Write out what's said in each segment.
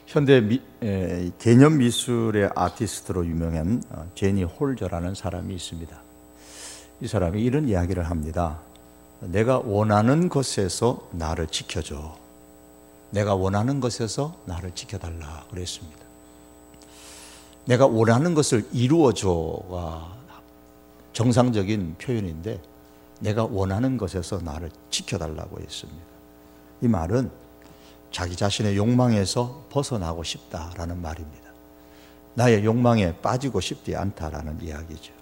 현대 개념 미술의 아티스트로 유명한 제니 홀저라는 사람이 있습니다. 이 사람이 이런 이야기를 합니다. 내가 원하는 것에서 나를 지켜줘. 내가 원하는 것에서 나를 지켜달라 그랬습니다. 내가 원하는 것을 이루어줘가 정상적인 표현인데 내가 원하는 것에서 나를 지켜달라고 했습니다. 이 말은 자기 자신의 욕망에서 벗어나고 싶다라는 말입니다. 나의 욕망에 빠지고 싶지 않다라는 이야기죠.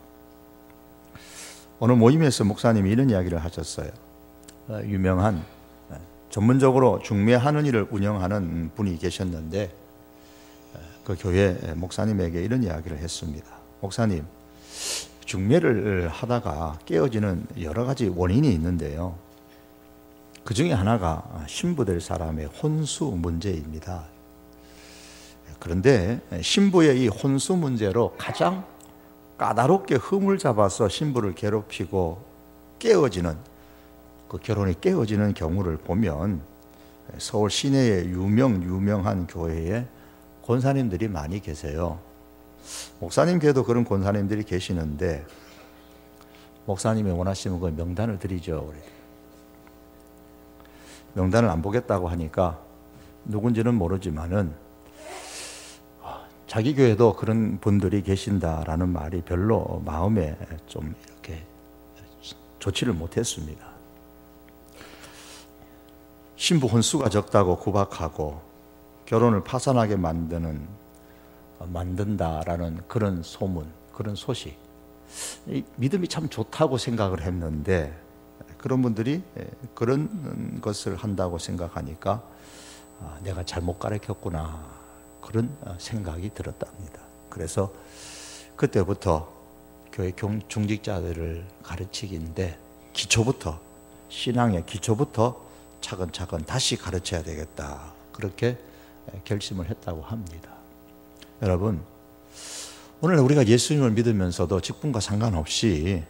어느 모임에서 목사님이 이런 이야기를 하셨어요. 유명한 전문적으로 중매하는 일을 운영하는 분이 계셨는데 그 교회 목사님에게 이런 이야기를 했습니다. 목사님, 중매를 하다가 깨어지는 여러 가지 원인이 있는데요. 그 중에 하나가 신부될 사람의 혼수 문제입니다. 그런데 신부의 이 혼수 문제로 가장 까다롭게 흠을 잡아서 신부를 괴롭히고 깨어지는, 그 결혼이 깨어지는 경우를 보면 서울 시내의 유명한 교회에 권사님들이 많이 계세요. 목사님 교회도 그런 권사님들이 계시는데 목사님이 원하시면 그 명단을 드리죠. 명단을 안 보겠다고 하니까 누군지는 모르지만은 자기 교회도 그런 분들이 계신다라는 말이 별로 마음에 좀 이렇게 좋지를 못했습니다. 신부 혼수가 적다고 구박하고 결혼을 파산하게 만든다라는 그런 소문, 그런 소식, 믿음이 참 좋다고 생각을 했는데 그런 분들이 그런 것을 한다고 생각하니까 내가 잘못 가르쳤구나 그런 생각이 들었답니다. 그래서 그때부터 교회 중직자들을 가르치기인데 기초부터, 신앙의 기초부터 차근차근 다시 가르쳐야 되겠다, 그렇게 결심을 했다고 합니다. 여러분, 오늘 우리가 예수님을 믿으면서도 직분과 상관없이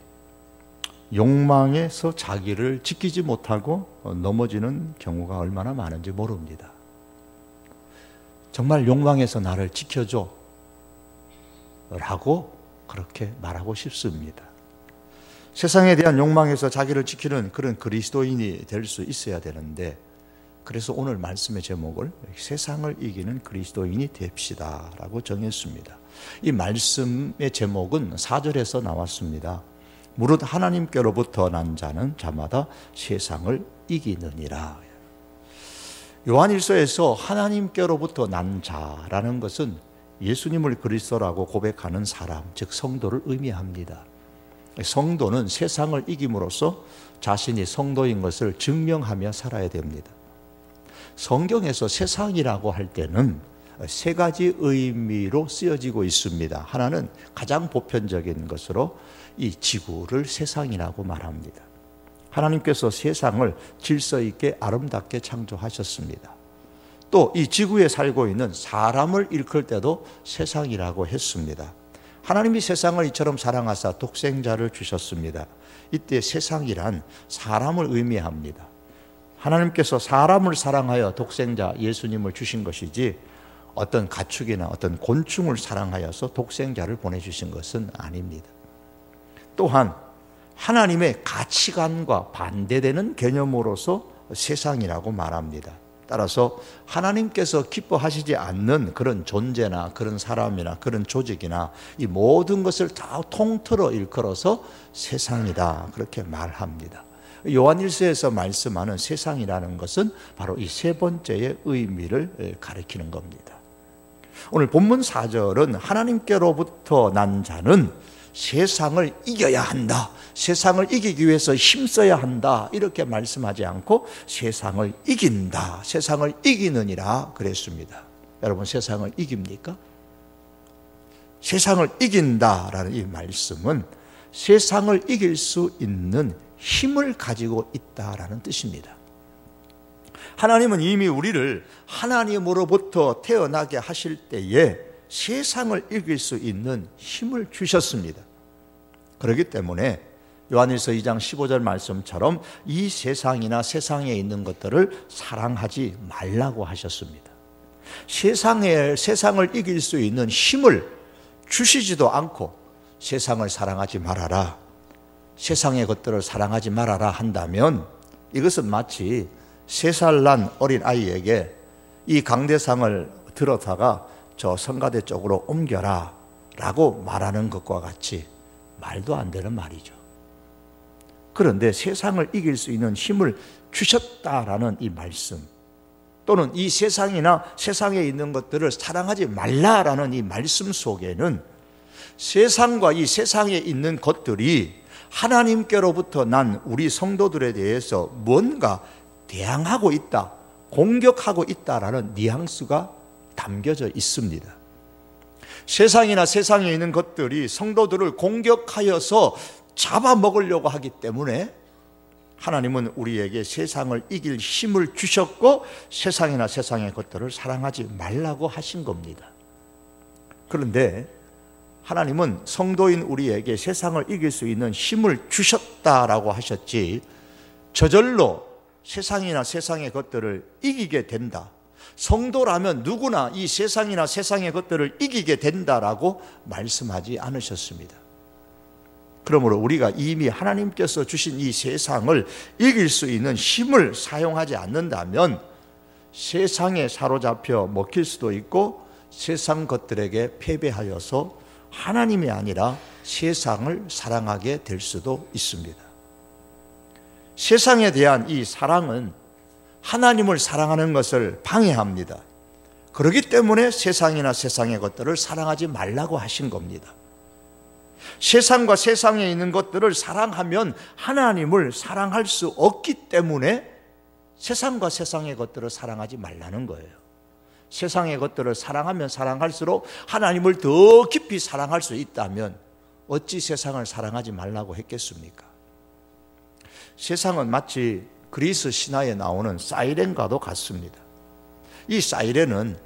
욕망에서 자기를 지키지 못하고 넘어지는 경우가 얼마나 많은지 모릅니다. 정말 욕망에서 나를 지켜줘 라고 그렇게 말하고 싶습니다. 세상에 대한 욕망에서 자기를 지키는 그런 그리스도인이 될 수 있어야 되는데, 그래서 오늘 말씀의 제목을 세상을 이기는 그리스도인이 됩시다 라고 정했습니다. 이 말씀의 제목은 4절에서 나왔습니다. 무릇 하나님께로부터 난 자는 자마다 세상을 이기느니라. 요한일서에서 하나님께로부터 난 자라는 것은 예수님을 그리스도라고 고백하는 사람, 즉 성도를 의미합니다. 성도는 세상을 이김으로써 자신이 성도인 것을 증명하며 살아야 됩니다. 성경에서 세상이라고 할 때는 세 가지 의미로 쓰여지고 있습니다. 하나는 가장 보편적인 것으로 이 지구를 세상이라고 말합니다. 하나님께서 세상을 질서 있게 아름답게 창조하셨습니다. 또 이 지구에 살고 있는 사람을 일컬 때도 세상이라고 했습니다. 하나님이 세상을 이처럼 사랑하사 독생자를 주셨습니다. 이때 세상이란 사람을 의미합니다. 하나님께서 사람을 사랑하여 독생자 예수님을 주신 것이지 어떤 가축이나 어떤 곤충을 사랑하여서 독생자를 보내주신 것은 아닙니다. 또한 하나님의 가치관과 반대되는 개념으로서 세상이라고 말합니다. 따라서 하나님께서 기뻐하시지 않는 그런 존재나 그런 사람이나 그런 조직이나 이 모든 것을 다 통틀어 일컬어서 세상이다, 그렇게 말합니다. 요한일서에서 말씀하는 세상이라는 것은 바로 이 세 번째의 의미를 가리키는 겁니다. 오늘 본문 4절은 하나님께로부터 난 자는 세상을 이겨야 한다, 세상을 이기기 위해서 힘써야 한다, 이렇게 말씀하지 않고 세상을 이긴다, 세상을 이기느니라 그랬습니다. 여러분, 세상을 이깁니까? 세상을 이긴다라는 이 말씀은 세상을 이길 수 있는 힘을 가지고 있다라는 뜻입니다. 하나님은 이미 우리를 하나님으로부터 태어나게 하실 때에 세상을 이길 수 있는 힘을 주셨습니다. 그렇기 때문에 요한일서 2장 15절 말씀처럼 이 세상이나 세상에 있는 것들을 사랑하지 말라고 하셨습니다. 세상을 이길 수 있는 힘을 주시지도 않고 세상을 사랑하지 말아라, 세상의 것들을 사랑하지 말아라 한다면 이것은 마치 3살 난 어린 아이에게 이 강대상을 들어다가 저 성가대 쪽으로 옮겨라 라고 말하는 것과 같이 말도 안 되는 말이죠. 그런데 세상을 이길 수 있는 힘을 주셨다라는 이 말씀, 또는 이 세상이나 세상에 있는 것들을 사랑하지 말라라는 이 말씀 속에는 세상과 이 세상에 있는 것들이 하나님께로부터 난 우리 성도들에 대해서 뭔가 대항하고 있다, 공격하고 있다라는 뉘앙스가 담겨져 있습니다. 세상이나 세상에 있는 것들이 성도들을 공격하여서 잡아먹으려고 하기 때문에 하나님은 우리에게 세상을 이길 힘을 주셨고 세상이나 세상의 것들을 사랑하지 말라고 하신 겁니다. 그런데 하나님은 성도인 우리에게 세상을 이길 수 있는 힘을 주셨다라고 하셨지, 저절로 세상이나 세상의 것들을 이기게 된다, 성도라면 누구나 이 세상이나 세상의 것들을 이기게 된다라고 말씀하지 않으셨습니다. 그러므로 우리가 이미 하나님께서 주신 이 세상을 이길 수 있는 힘을 사용하지 않는다면 세상에 사로잡혀 먹힐 수도 있고 세상 것들에게 패배하여서 하나님이 아니라 세상을 사랑하게 될 수도 있습니다. 세상에 대한 이 사랑은 하나님을 사랑하는 것을 방해합니다. 그렇기 때문에 세상이나 세상의 것들을 사랑하지 말라고 하신 겁니다. 세상과 세상에 있는 것들을 사랑하면 하나님을 사랑할 수 없기 때문에 세상과 세상의 것들을 사랑하지 말라는 거예요. 세상의 것들을 사랑하면 사랑할수록 하나님을 더 깊이 사랑할 수 있다면 어찌 세상을 사랑하지 말라고 했겠습니까? 세상은 마치 그리스 신화에 나오는 사이렌과도 같습니다. 이 사이렌은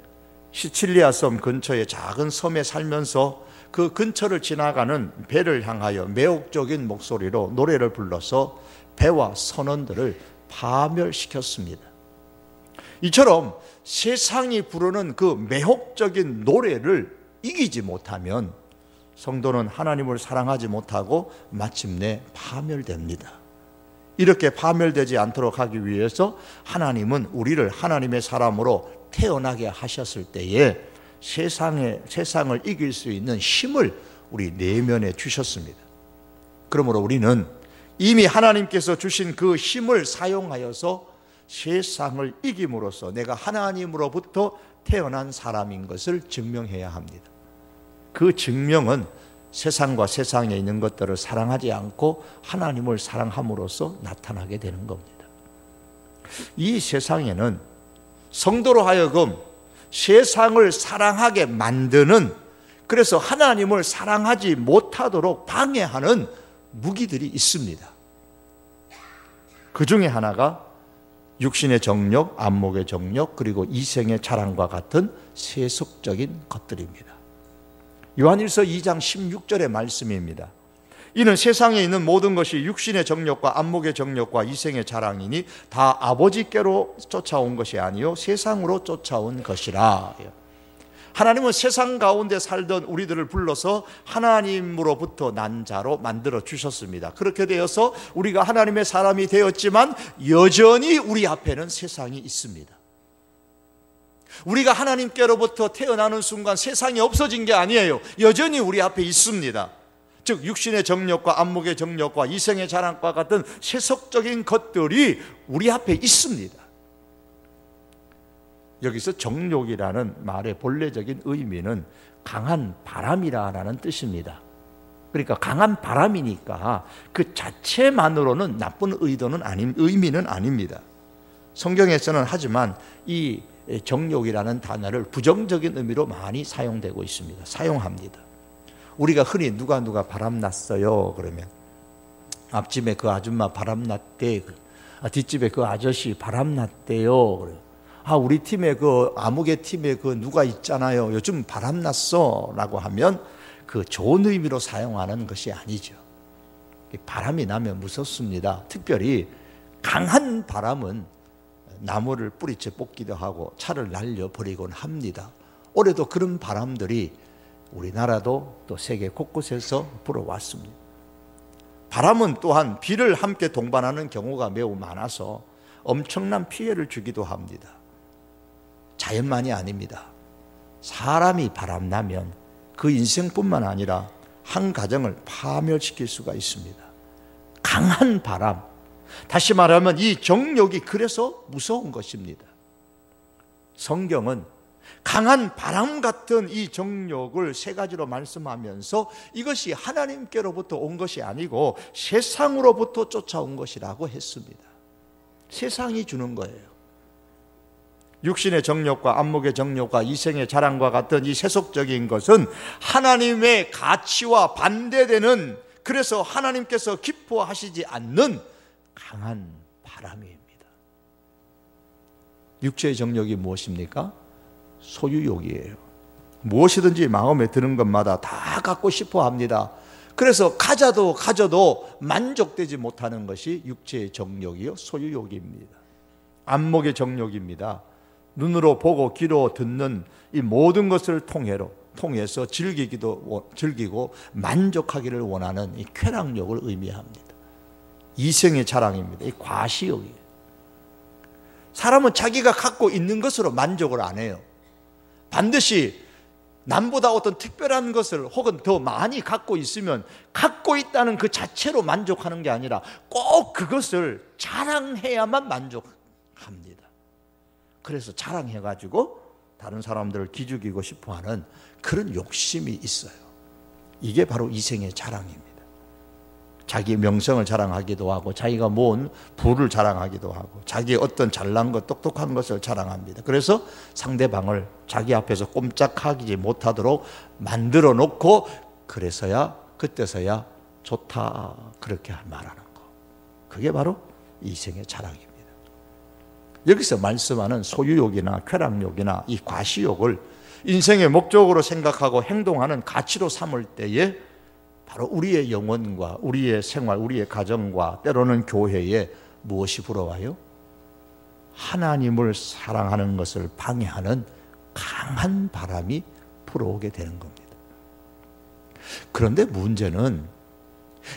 시칠리아 섬 근처의 작은 섬에 살면서 그 근처를 지나가는 배를 향하여 매혹적인 목소리로 노래를 불러서 배와 선원들을 파멸시켰습니다. 이처럼 세상이 부르는 그 매혹적인 노래를 이기지 못하면 성도는 하나님을 사랑하지 못하고 마침내 파멸됩니다. 이렇게 파멸되지 않도록 하기 위해서 하나님은 우리를 하나님의 사람으로 태어나게 하셨을 때에 세상을 이길 수 있는 힘을 우리 내면에 주셨습니다. 그러므로 우리는 이미 하나님께서 주신 그 힘을 사용하여서 세상을 이김으로써 내가 하나님으로부터 태어난 사람인 것을 증명해야 합니다. 그 증명은 세상과 세상에 있는 것들을 사랑하지 않고 하나님을 사랑함으로써 나타나게 되는 겁니다. 이 세상에는 성도로 하여금 세상을 사랑하게 만드는, 그래서 하나님을 사랑하지 못하도록 방해하는 무기들이 있습니다. 그 중에 하나가 육신의 정욕, 안목의 정욕, 그리고 이생의 자랑과 같은 세속적인 것들입니다. 요한일서 2장 16절의 말씀입니다. 이는 세상에 있는 모든 것이 육신의 정욕과 안목의 정욕과 이생의 자랑이니 다 아버지께로 쫓아온 것이 아니요 세상으로 쫓아온 것이라. 하나님은 세상 가운데 살던 우리들을 불러서 하나님으로부터 난 자로 만들어 주셨습니다. 그렇게 되어서 우리가 하나님의 사람이 되었지만 여전히 우리 앞에는 세상이 있습니다. 우리가 하나님께로부터 태어나는 순간 세상이 없어진 게 아니에요. 여전히 우리 앞에 있습니다. 즉 육신의 정욕과 안목의 정욕과 이생의 자랑과 같은 세속적인 것들이 우리 앞에 있습니다. 여기서 정욕이라는 말의 본래적인 의미는 강한 바람이라는 뜻입니다. 그러니까 강한 바람이니까 그 자체만으로는 나쁜 의미는 아닙니다. 성경에서는 하지만 이 정욕이라는 단어를 부정적인 의미로 많이 사용합니다. 우리가 흔히 누가 바람났어요 그러면 앞집에 그 아줌마 바람났대, 뒷집에 그 아저씨 바람났대요. 우리 팀에 그 아무개 팀에 그 누가 있잖아요, 요즘 바람났어 라고 하면 그 좋은 의미로 사용하는 것이 아니죠. 바람이 나면 무섭습니다. 특별히 강한 바람은 나무를 뿌리채 뽑기도 하고 차를 날려버리곤 합니다. 올해도 그런 바람들이 우리나라도 또 세계 곳곳에서 불어왔습니다. 바람은 또한 비를 함께 동반하는 경우가 매우 많아서 엄청난 피해를 주기도 합니다. 자연만이 아닙니다. 사람이 바람나면 그 인생뿐만 아니라 한 가정을 파멸시킬 수가 있습니다. 강한 바람, 다시 말하면 이 정욕이 그래서 무서운 것입니다. 성경은 강한 바람 같은 이 정욕을 세 가지로 말씀하면서 이것이 하나님께로부터 온 것이 아니고 세상으로부터 쫓아온 것이라고 했습니다. 세상이 주는 거예요. 육신의 정욕과 안목의 정욕과 이생의 자랑과 같은 이 세속적인 것은 하나님의 가치와 반대되는, 그래서 하나님께서 기뻐하시지 않는 강한 바람입니다. 육체의 정욕이 무엇입니까? 소유욕이에요. 무엇이든지 마음에 드는 것마다 다 갖고 싶어 합니다. 그래서 가져도 만족되지 못하는 것이 육체의 정욕이요, 소유욕입니다. 안목의 정욕입니다. 눈으로 보고 귀로 듣는 이 모든 것을 통해서 즐기고 만족하기를 원하는 이 쾌락욕을 의미합니다. 이생의 자랑입니다. 이 과시욕이에요. 사람은 자기가 갖고 있는 것으로 만족을 안 해요. 반드시 남보다 어떤 특별한 것을 혹은 더 많이 갖고 있으면 갖고 있다는 그 자체로 만족하는 게 아니라 꼭 그것을 자랑해야만 만족합니다. 그래서 자랑해가지고 다른 사람들을 기죽이고 싶어하는 그런 욕심이 있어요. 이게 바로 이생의 자랑입니다. 자기 명성을 자랑하기도 하고 자기가 모은 부를 자랑하기도 하고 자기의 어떤 잘난 것, 똑똑한 것을 자랑합니다. 그래서 상대방을 자기 앞에서 꼼짝하지 못하도록 만들어 놓고 그때서야 좋다 그렇게 말하는 거. 그게 바로 이생의 자랑입니다. 여기서 말씀하는 소유욕이나 쾌락욕이나 이 과시욕을 인생의 목적으로 생각하고 행동하는 가치로 삼을 때에 바로 우리의 영혼과 우리의 생활, 우리의 가정과 때로는 교회에 무엇이 불어와요? 하나님을 사랑하는 것을 방해하는 강한 바람이 불어오게 되는 겁니다. 그런데 문제는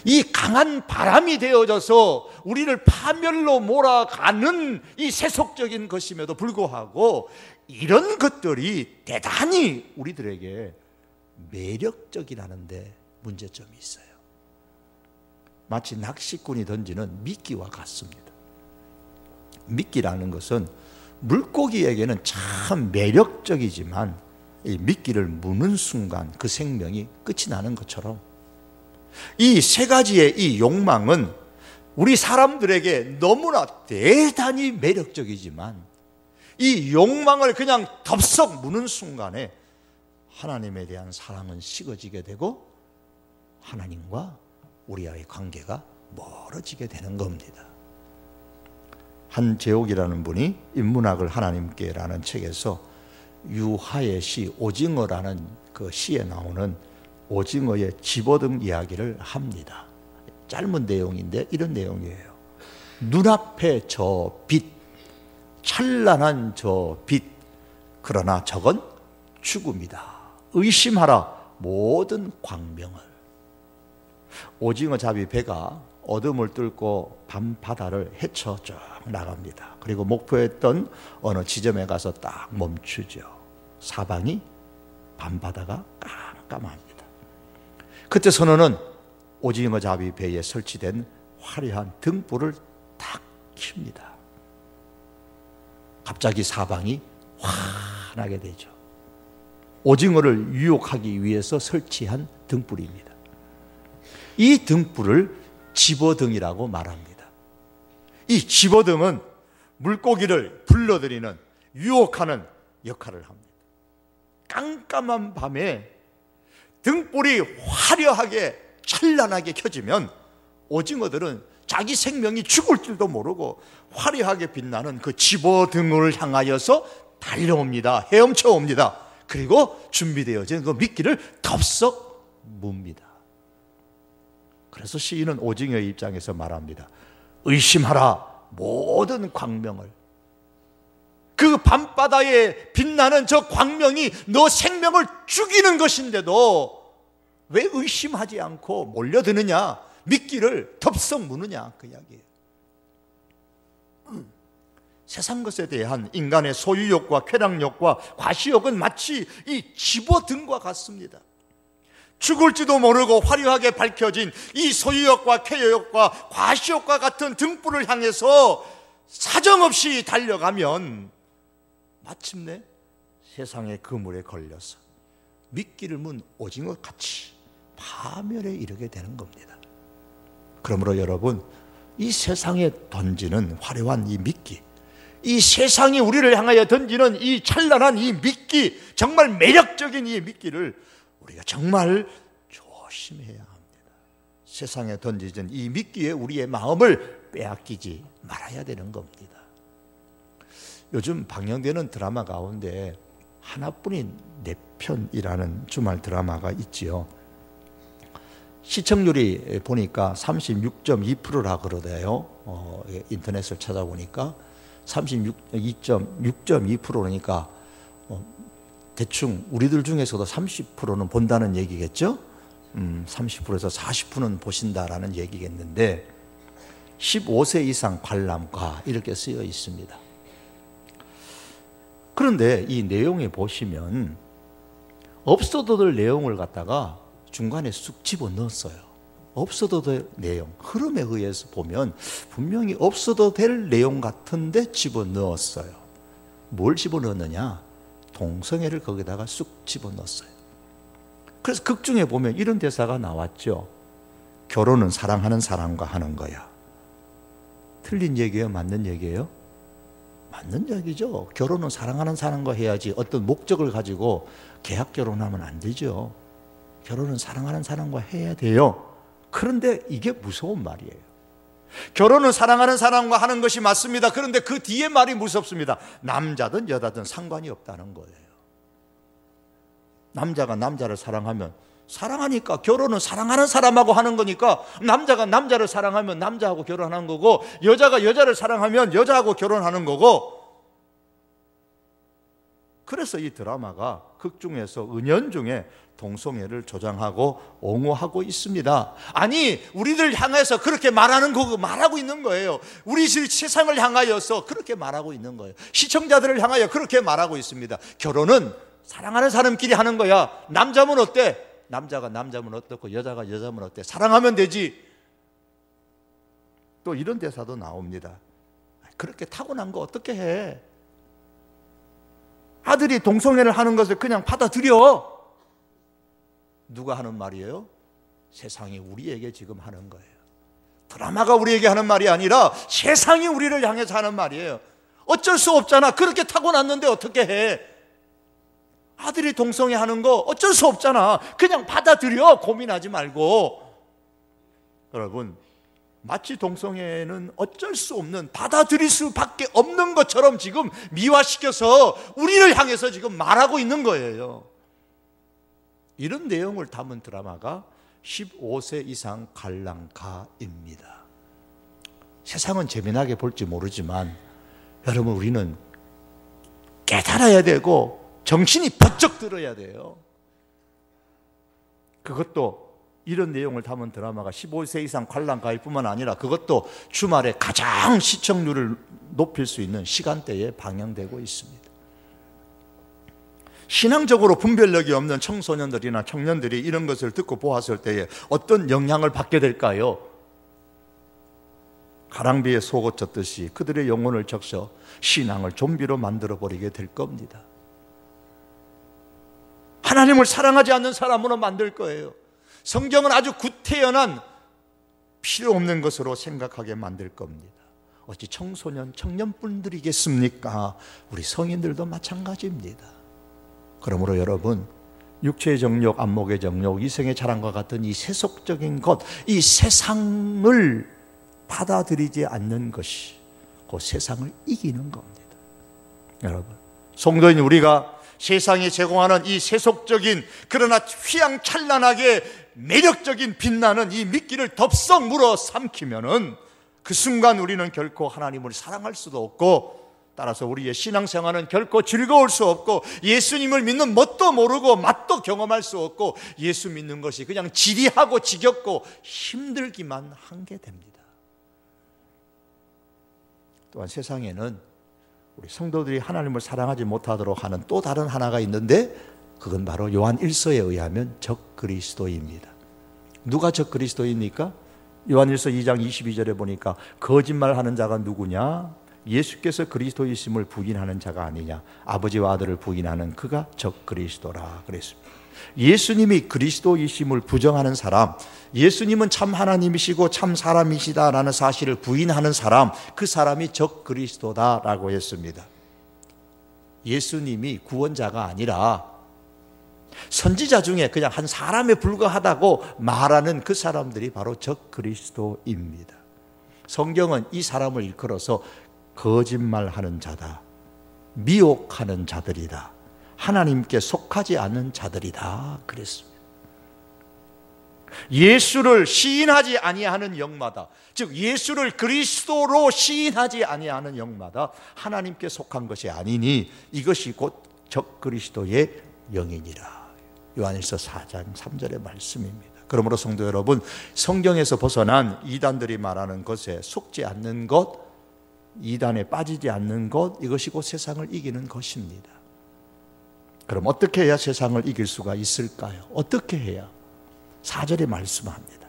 이 강한 바람이 되어져서 우리를 파멸로 몰아가는 이 세속적인 것임에도 불구하고 이런 것들이 대단히 우리들에게 매력적이라는데 문제점이 있어요. 마치 낚시꾼이 던지는 미끼와 같습니다. 미끼라는 것은 물고기에게는 참 매력적이지만 이 미끼를 무는 순간 그 생명이 끝이 나는 것처럼 이 세 가지의 이 욕망은 우리 사람들에게 너무나 대단히 매력적이지만 이 욕망을 그냥 덥석 무는 순간에 하나님에 대한 사랑은 식어지게 되고 하나님과 우리와의 관계가 멀어지게 되는 겁니다. 한재옥이라는 분이 인문학을 하나님께라는 책에서 유하의 시 오징어라는 그 시에 나오는 오징어의 집어등 이야기를 합니다. 짧은 내용인데 이런 내용이에요. 눈앞에 저 빛, 찬란한 저 빛, 그러나 저건 죽음이다. 의심하라 모든 광명을. 오징어 잡이 배가 어둠을 뚫고 밤바다를 헤쳐 쭉 나갑니다. 그리고 목표했던 어느 지점에 가서 딱 멈추죠. 사방이 밤바다가 깜깜합니다. 그때 선원은 오징어 잡이 배에 설치된 화려한 등불을 탁 켭니다. 갑자기 사방이 환하게 되죠. 오징어를 유혹하기 위해서 설치한 등불입니다. 이 등불을 집어등이라고 말합니다. 이 집어등은 물고기를 불러들이는, 유혹하는 역할을 합니다. 깜깜한 밤에 등불이 화려하게 찬란하게 켜지면 오징어들은 자기 생명이 죽을 줄도 모르고 화려하게 빛나는 그 집어등을 향하여서 달려옵니다. 헤엄쳐옵니다. 그리고 준비되어진 그 미끼를 덥석 뭅니다. 그래서 시인은 오징어의 입장에서 말합니다. 의심하라 모든 광명을. 그 밤바다에 빛나는 저 광명이 너 생명을 죽이는 것인데도 왜 의심하지 않고 몰려드느냐, 미끼를 덥석 무느냐, 그 이야기예요. 세상 것에 대한 인간의 소유욕과 쾌락욕과 과시욕은 마치 이 집어등과 같습니다. 죽을지도 모르고 화려하게 밝혀진 이 소유욕과 쾌락욕과 과시욕과 같은 등불을 향해서 사정없이 달려가면 마침내 세상의 그물에 걸려서 미끼를 문 오징어 같이 파멸에 이르게 되는 겁니다. 그러므로 여러분, 이 세상에 던지는 화려한 이 미끼, 이 세상이 우리를 향하여 던지는 이 찬란한 이 미끼, 정말 매력적인 이 미끼를 우리가 정말 조심해야 합니다. 세상에 던지는 이 미끼에 우리의 마음을 빼앗기지 말아야 되는 겁니다. 요즘 방영되는 드라마 가운데 하나뿐인 내 편이라는 주말 드라마가 있지요. 시청률이 보니까 36.2%라 그러대요. 인터넷을 찾아보니까 36.2%니까 대충 우리들 중에서도 30%는 본다는 얘기겠죠? 30%에서 40%는 보신다라는 얘기겠는데 15세 이상 관람가 이렇게 쓰여 있습니다. 그런데 이 내용에 보시면 없어도 될 내용을 갖다가 중간에 쑥 집어넣었어요. 없어도 될 내용, 흐름에 의해서 보면 분명히 없어도 될 내용 같은데 집어넣었어요. 뭘 집어넣느냐? 동성애를 거기다가 쑥 집어넣었어요. 그래서 극 중에 보면 이런 대사가 나왔죠. 결혼은 사랑하는 사람과 하는 거야. 틀린 얘기예요? 맞는 얘기예요? 맞는 얘기죠. 결혼은 사랑하는 사람과 해야지 어떤 목적을 가지고 계약 결혼하면 안 되죠. 결혼은 사랑하는 사람과 해야 돼요. 그런데 이게 무서운 말이에요. 결혼은 사랑하는 사람과 하는 것이 맞습니다. 그런데 그 뒤에 말이 무섭습니다. 남자든 여자든 상관이 없다는 거예요. 남자가 남자를 사랑하면, 사랑하니까 결혼은 사랑하는 사람하고 하는 거니까 남자가 남자를 사랑하면 남자하고 결혼하는 거고, 여자가 여자를 사랑하면 여자하고 결혼하는 거고. 그래서 이 드라마가 극 중에서 은연중에 동성애를 조장하고 옹호하고 있습니다. 아니, 우리들 향해서 그렇게 말하고 있는 거예요. 우리 세상을 향하여서 그렇게 말하고 있는 거예요. 시청자들을 향하여 그렇게 말하고 있습니다. 결혼은 사랑하는 사람끼리 하는 거야. 남자면 어때? 남자가 남자면 어떻고 여자가 여자면 어때? 사랑하면 되지. 또 이런 대사도 나옵니다. 그렇게 타고난 거 어떻게 해? 아들이 동성애를 하는 것을 그냥 받아들여. 누가 하는 말이에요? 세상이 우리에게 지금 하는 거예요. 드라마가 우리에게 하는 말이 아니라 세상이 우리를 향해서 하는 말이에요. 어쩔 수 없잖아. 그렇게 타고났는데 어떻게 해? 아들이 동성애 하는 거 어쩔 수 없잖아. 그냥 받아들여. 고민하지 말고. 여러분, 마치 동성애는 어쩔 수 없는, 받아들일 수밖에 없는 것처럼 지금 미화시켜서 우리를 향해서 지금 말하고 있는 거예요. 이런 내용을 담은 드라마가 15세 이상 관람가입니다. 세상은 재미나게 볼지 모르지만 여러분, 우리는 깨달아야 되고 정신이 번쩍 들어야 돼요. 그것도 이런 내용을 담은 드라마가 15세 이상 관람가일 뿐만 아니라 그것도 주말에 가장 시청률을 높일 수 있는 시간대에 방영되고 있습니다. 신앙적으로 분별력이 없는 청소년들이나 청년들이 이런 것을 듣고 보았을 때에 어떤 영향을 받게 될까요? 가랑비에 속옷 젖듯이 그들의 영혼을 적셔 신앙을 좀비로 만들어버리게 될 겁니다. 하나님을 사랑하지 않는 사람으로 만들 거예요. 성경은 아주 구태연한 필요 없는 것으로 생각하게 만들 겁니다. 어찌 청소년, 청년분들이겠습니까? 우리 성인들도 마찬가지입니다. 그러므로 여러분, 육체의 정욕, 안목의 정욕, 이성의 자랑과 같은 이 세속적인 것, 이 세상을 받아들이지 않는 것이 그 세상을 이기는 겁니다. 여러분, 성도인 우리가 세상이 제공하는 이 세속적인, 그러나 휘황찬란하게 매력적인 빛나는 이 미끼를 덥석 물어 삼키면은 그 순간 우리는 결코 하나님을 사랑할 수도 없고 따라서 우리의 신앙생활은 결코 즐거울 수 없고 예수님을 믿는 뭣도 모르고 맛도 경험할 수 없고 예수 믿는 것이 그냥 지리하고 지겹고 힘들기만 한 게 됩니다. 또한 세상에는 우리 성도들이 하나님을 사랑하지 못하도록 하는 또 다른 하나가 있는데 그건 바로 요한 1서에 의하면 적그리스도입니다. 누가 적그리스도입니까? 요한 1서 2장 22절에 보니까 거짓말하는 자가 누구냐? 예수께서 그리스도이심을 부인하는 자가 아니냐? 아버지와 아들을 부인하는 그가 적그리스도라 그랬습니다. 예수님이 그리스도이심을 부정하는 사람, 예수님은 참 하나님이시고 참 사람이시다라는 사실을 부인하는 사람, 그 사람이 적그리스도다라고 했습니다. 예수님이 구원자가 아니라 선지자 중에 그냥 한 사람에 불과하다고 말하는 그 사람들이 바로 적그리스도입니다. 성경은 이 사람을 일컬어서 거짓말하는 자다, 미혹하는 자들이다, 하나님께 속하지 않는 자들이다 그랬습니다. 예수를 시인하지 아니하는 영마다, 즉 예수를 그리스도로 시인하지 아니하는 영마다 하나님께 속한 것이 아니니 이것이 곧 적그리스도의 영이니라. 요한일서 4장 3절의 말씀입니다. 그러므로 성도 여러분, 성경에서 벗어난 이단들이 말하는 것에 속지 않는 것, 이단에 빠지지 않는 것, 이것이 곧 세상을 이기는 것입니다. 그럼 어떻게 해야 세상을 이길 수가 있을까요? 어떻게 해야? 4절에 말씀합니다.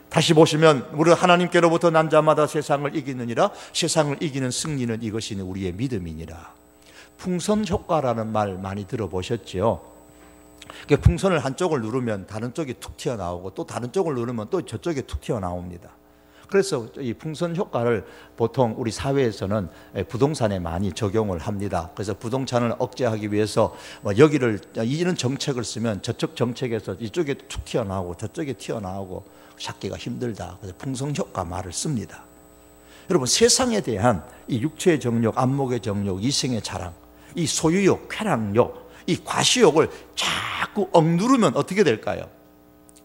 다시 보시면 우리 하나님께로부터 난 자마다 세상을 이기느니라. 세상을 이기는 승리는 이것이니 우리의 믿음이니라. 풍선 효과라는 말 많이 들어보셨죠? 풍선을 한쪽을 누르면 다른 쪽이 툭 튀어나오고 또 다른 쪽을 누르면 또 저쪽이 툭 튀어나옵니다. 그래서 이 풍선 효과를 보통 우리 사회에서는 부동산에 많이 적용을 합니다. 그래서 부동산을 억제하기 위해서 여기를 이런 정책을 쓰면 저쪽 정책에서 이쪽에 툭 튀어나오고 저쪽에 튀어나오고 찾기가 힘들다. 그래서 풍선 효과 말을 씁니다. 여러분, 세상에 대한 이 육체의 정욕, 안목의 정욕, 이성의 자랑, 이 소유욕, 쾌락욕, 이 과시욕을 자꾸 억누르면 어떻게 될까요?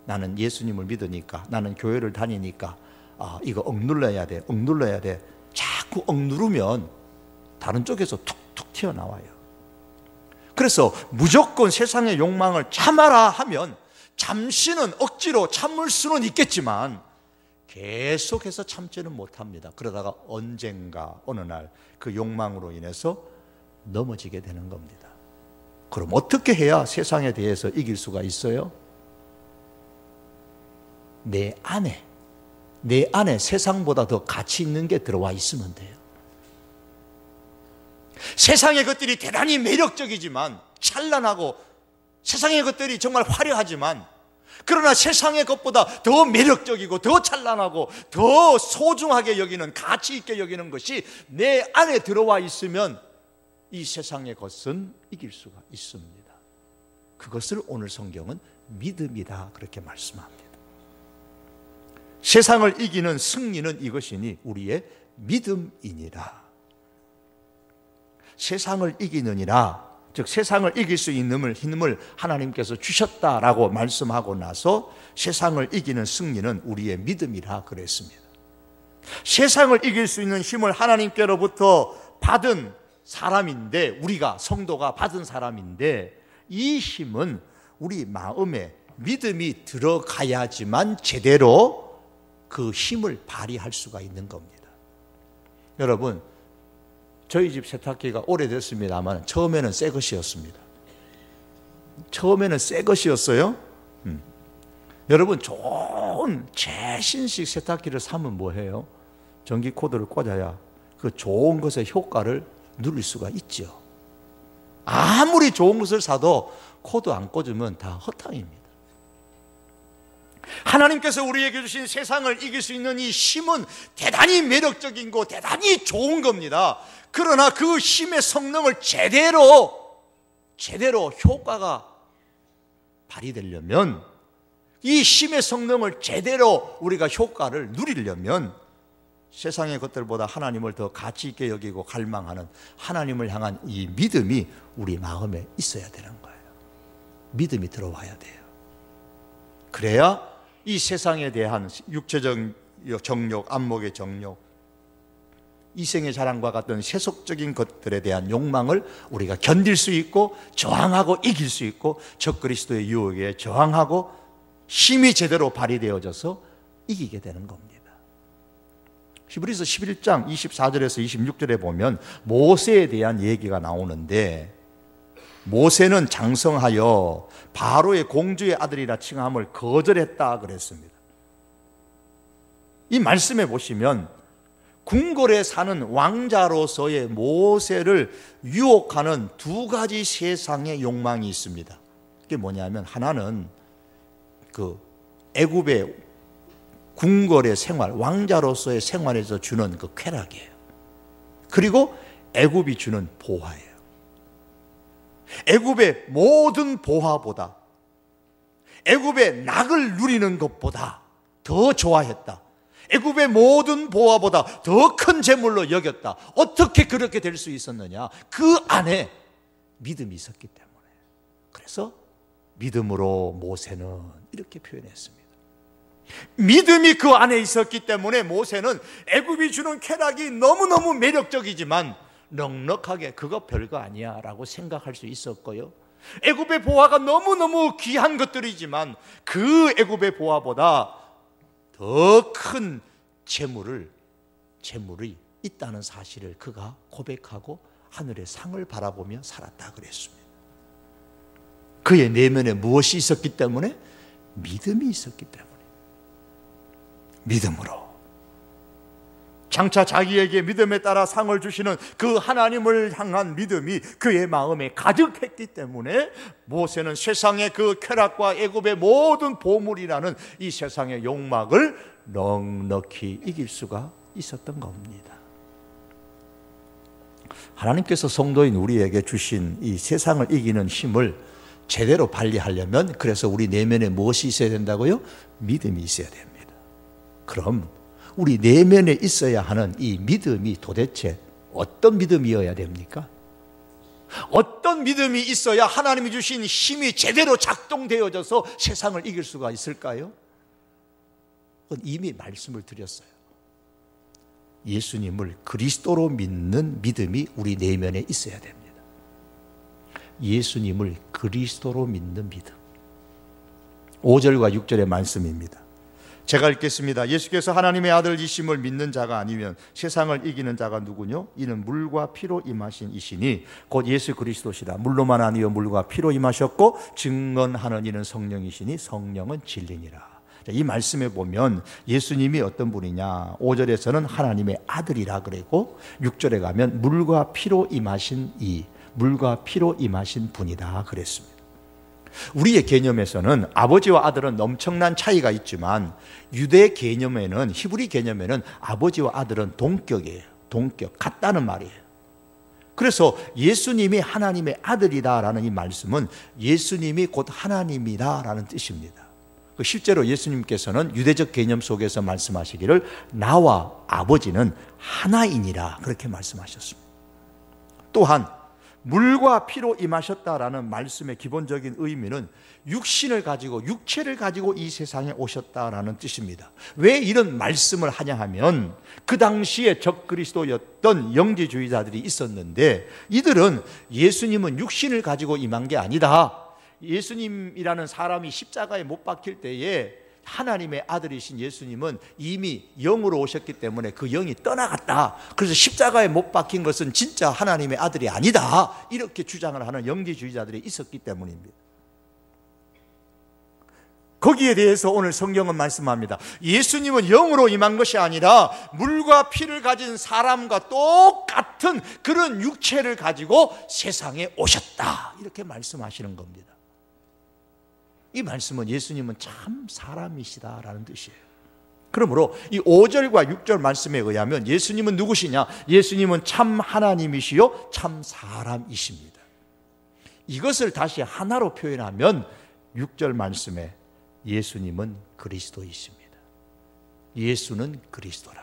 나는 예수님을 믿으니까, 나는 교회를 다니니까 이거 억눌러야 돼, 억눌러야 돼. 자꾸 억누르면 다른 쪽에서 툭툭 튀어나와요. 그래서 무조건 세상의 욕망을 참아라 하면 잠시는 억지로 참을 수는 있겠지만 계속해서 참지는 못합니다. 그러다가 언젠가 어느 날 그 욕망으로 인해서 넘어지게 되는 겁니다. 그럼 어떻게 해야 세상에 대해서 이길 수가 있어요? 내 안에 세상보다 더 가치 있는 게 들어와 있으면 돼요. 세상의 것들이 대단히 매력적이지만, 찬란하고 세상의 것들이 정말 화려하지만, 그러나 세상의 것보다 더 매력적이고 더 찬란하고 더 소중하게 여기는, 가치 있게 여기는 것이 내 안에 들어와 있으면 이 세상의 것은 이길 수가 있습니다. 그것을 오늘 성경은 믿음이다 그렇게 말씀합니다. 세상을 이기는 승리는 이것이니 우리의 믿음이니라. 세상을 이기느니라, 즉 세상을 이길 수 있는 힘을 하나님께서 주셨다라고 말씀하고 나서 세상을 이기는 승리는 우리의 믿음이라 그랬습니다. 세상을 이길 수 있는 힘을 하나님께로부터 받은 사람인데, 우리가 성도가 받은 사람인데, 이 힘은 우리 마음에 믿음이 들어가야지만 제대로 그 힘을 발휘할 수가 있는 겁니다. 여러분, 저희 집 세탁기가 오래됐습니다만 처음에는 새 것이었습니다. 처음에는 새 것이었어요. 여러분, 좋은 최신식 세탁기를 사면 뭐해요? 전기 코드를 꽂아야 그 좋은 것의 효과를 누릴 수가 있죠. 아무리 좋은 것을 사도 코드 안 꽂으면 다 허탕입니다. 하나님께서 우리에게 주신 세상을 이길 수 있는 이 힘은 대단히 매력적인 거, 대단히 좋은 겁니다. 그러나 그 힘의 성능을 제대로 효과가 발휘되려면, 이 힘의 성능을 제대로 우리가 효과를 누리려면 세상의 것들보다 하나님을 더 가치 있게 여기고 갈망하는 하나님을 향한 이 믿음이 우리 마음에 있어야 되는 거예요. 믿음이 들어와야 돼요. 그래야 이 세상에 대한 육체적 정욕, 안목의 정욕, 이생의 자랑과 같은 세속적인 것들에 대한 욕망을 우리가 견딜 수 있고 저항하고 이길 수 있고 적그리스도의 유혹에 저항하고 힘이 제대로 발휘되어져서 이기게 되는 겁니다. 히브리서 11장 24절에서 26절에 보면 모세에 대한 얘기가 나오는데, 모세는 장성하여 바로의 공주의 아들이라 칭함을 거절했다 그랬습니다. 이 말씀에 보시면 궁궐에 사는 왕자로서의 모세를 유혹하는 두 가지 세상의 욕망이 있습니다. 그게 뭐냐면, 하나는 그 애굽의 궁궐의 생활, 왕자로서의 생활에서 주는 그 쾌락이에요. 그리고 애굽이 주는 보화예요. 애굽의 모든 보화보다, 애굽의 낙을 누리는 것보다 더 좋아했다. 애굽의 모든 보화보다 더 큰 재물로 여겼다. 어떻게 그렇게 될 수 있었느냐? 그 안에 믿음이 있었기 때문에. 그래서 믿음으로 모세는 이렇게 표현했습니다. 믿음이 그 안에 있었기 때문에 모세는 애굽이 주는 쾌락이 너무너무 매력적이지만 넉넉하게 그거 별거 아니야 라고 생각할 수 있었고요, 애굽의 보화가 너무너무 귀한 것들이지만 그 애굽의 보화보다 더 큰 재물이 있다는 사실을 그가 고백하고 하늘의 상을 바라보며 살았다 그랬습니다. 그의 내면에 무엇이 있었기 때문에? 믿음이 있었기 때문에. 믿음으로 장차 자기에게 믿음에 따라 상을 주시는 그 하나님을 향한 믿음이 그의 마음에 가득했기 때문에 모세는 세상의 그 쾌락과 애굽의 모든 보물이라는 이 세상의 욕망을 넉넉히 이길 수가 있었던 겁니다. 하나님께서 성도인 우리에게 주신 이 세상을 이기는 힘을 제대로 발휘하려면, 그래서 우리 내면에 무엇이 있어야 된다고요? 믿음이 있어야 됩니다. 그럼 우리 내면에 있어야 하는 이 믿음이 도대체 어떤 믿음이어야 됩니까? 어떤 믿음이 있어야 하나님이 주신 힘이 제대로 작동되어져서 세상을 이길 수가 있을까요? 그건 이미 말씀을 드렸어요. 예수님을 그리스도로 믿는 믿음이 우리 내면에 있어야 됩니다. 예수님을 그리스도로 믿는 믿음. 5절과 6절의 말씀입니다. 제가 읽겠습니다. 예수께서 하나님의 아들이심을 믿는 자가 아니면 세상을 이기는 자가 누구뇨? 이는 물과 피로 임하신 이시니 곧 예수 그리스도시라. 물로만 아니요 물과 피로 임하셨고 증언하는 이는 성령이시니 성령은 진리니라. 이 말씀에 보면 예수님이 어떤 분이냐? 5절에서는 하나님의 아들이라 그랬고 6절에 가면 물과 피로 임하신 물과 피로 임하신 분이다 그랬습니다. 우리의 개념에서는 아버지와 아들은 엄청난 차이가 있지만 유대 개념에는, 히브리 개념에는 아버지와 아들은 동격이에요. 동격, 같다는 말이에요. 그래서 예수님이 하나님의 아들이다라는 이 말씀은 예수님이 곧 하나님이다라는 뜻입니다. 실제로 예수님께서는 유대적 개념 속에서 말씀하시기를 나와 아버지는 하나이니라 그렇게 말씀하셨습니다. 또한 물과 피로 임하셨다라는 말씀의 기본적인 의미는 육신을 가지고, 육체를 가지고 이 세상에 오셨다라는 뜻입니다. 왜 이런 말씀을 하냐 하면 그 당시에 적그리스도였던 영지주의자들이 있었는데 이들은 예수님은 육신을 가지고 임한 게 아니다. 예수님이라는 사람이 십자가에 못 박힐 때에 하나님의 아들이신 예수님은 이미 영으로 오셨기 때문에 그 영이 떠나갔다. 그래서 십자가에 못 박힌 것은 진짜 하나님의 아들이 아니다. 이렇게 주장을 하는 영지주의자들이 있었기 때문입니다. 거기에 대해서 오늘 성경은 말씀합니다. 예수님은 영으로 임한 것이 아니라 물과 피를 가진 사람과 똑같은 그런 육체를 가지고 세상에 오셨다. 이렇게 말씀하시는 겁니다. 이 말씀은 예수님은 참 사람이시다라는 뜻이에요. 그러므로 이 5절과 6절 말씀에 의하면 예수님은 누구시냐? 예수님은 참 하나님이시요 참 사람이십니다. 이것을 다시 하나로 표현하면 6절 말씀에 예수님은 그리스도이십니다. 예수는 그리스도라.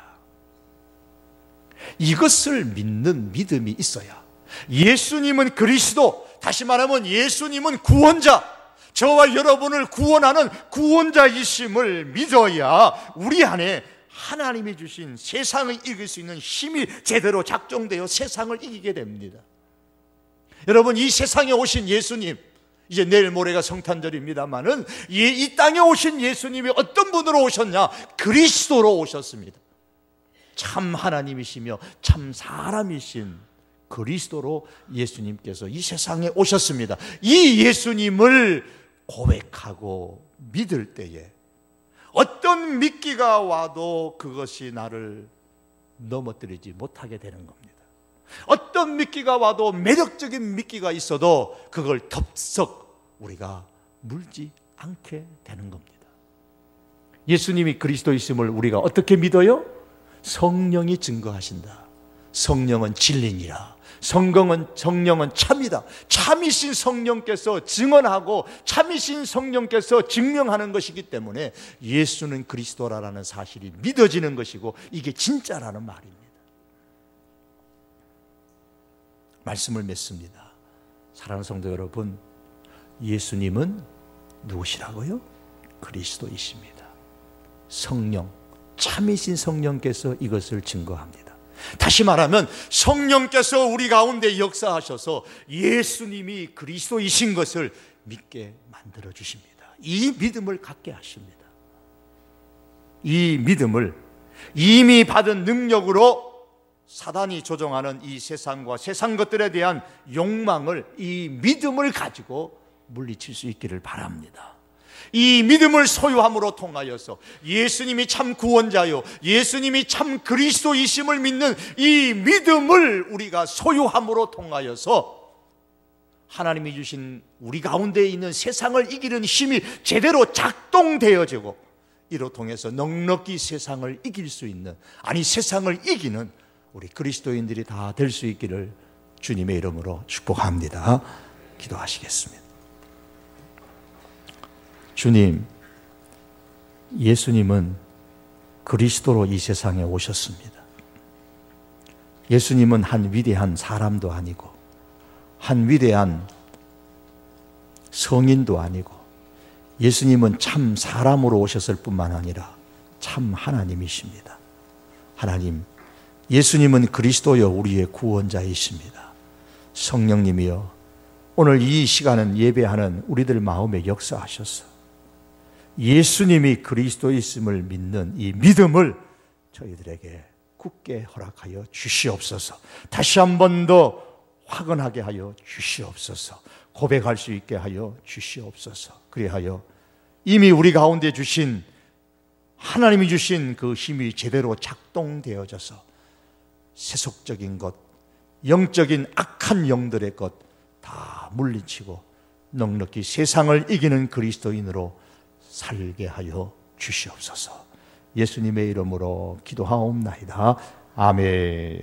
이것을 믿는 믿음이 있어야, 예수님은 그리스도, 다시 말하면 예수님은 구원자, 저와 여러분을 구원하는 구원자이심을 믿어야 우리 안에 하나님이 주신 세상을 이길 수 있는 힘이 제대로 작동되어 세상을 이기게 됩니다. 여러분, 이 세상에 오신 예수님, 이제 내일 모레가 성탄절입니다마는 이 땅에 오신 예수님이 어떤 분으로 오셨냐? 그리스도로 오셨습니다. 참 하나님이시며 참 사람이신 그리스도로 예수님께서 이 세상에 오셨습니다. 이 예수님을 고백하고 믿을 때에 어떤 미끼가 와도 그것이 나를 넘어뜨리지 못하게 되는 겁니다. 어떤 미끼가 와도, 매력적인 미끼가 있어도 그걸 덥석 우리가 물지 않게 되는 겁니다. 예수님이 그리스도이심을 우리가 어떻게 믿어요? 성령이 증거하신다. 성령은 진리니라. 성령은 참이다. 참이신 성령께서 증언하고 참이신 성령께서 증명하는 것이기 때문에 예수는 그리스도라는 사실이 믿어지는 것이고 이게 진짜라는 말입니다. 말씀을 맺습니다. 사랑하는 성도 여러분, 예수님은 누구시라고요? 그리스도이십니다. 성령, 참이신 성령께서 이것을 증거합니다. 다시 말하면 성령께서 우리 가운데 역사하셔서 예수님이 그리스도이신 것을 믿게 만들어 주십니다. 이 믿음을 갖게 하십니다. 이 믿음을 이미 받은 능력으로 사단이 조종하는 이 세상과 세상 것들에 대한 욕망을, 이 믿음을 가지고 물리칠 수 있기를 바랍니다. 이 믿음을 소유함으로 통하여서 예수님이 참 구원자요, 예수님이 참 그리스도이심을 믿는 이 믿음을 우리가 소유함으로 통하여서 하나님이 주신 우리 가운데 있는 세상을 이기는 힘이 제대로 작동되어지고, 이로 통해서 넉넉히 세상을 이길 수 있는, 아니 세상을 이기는 우리 그리스도인들이 다 될 수 있기를 주님의 이름으로 축복합니다. 기도하시겠습니다. 주님, 예수님은 그리스도로 이 세상에 오셨습니다. 예수님은 한 위대한 사람도 아니고 한 위대한 성인도 아니고, 예수님은 참 사람으로 오셨을 뿐만 아니라 참 하나님이십니다. 하나님, 예수님은 그리스도여 우리의 구원자이십니다. 성령님이여, 오늘 이 시간은 예배하는 우리들 마음에 역사하셔서 예수님이 그리스도이심을 믿는 이 믿음을 저희들에게 굳게 허락하여 주시옵소서. 다시 한 번 더 확언하게 하여 주시옵소서. 고백할 수 있게 하여 주시옵소서. 그리하여 이미 우리 가운데 주신, 하나님이 주신 그 힘이 제대로 작동되어져서 세속적인 것, 영적인 악한 영들의 것 다 물리치고 넉넉히 세상을 이기는 그리스도인으로 살게 하여 주시옵소서. 예수님의 이름으로 기도하옵나이다. 아멘.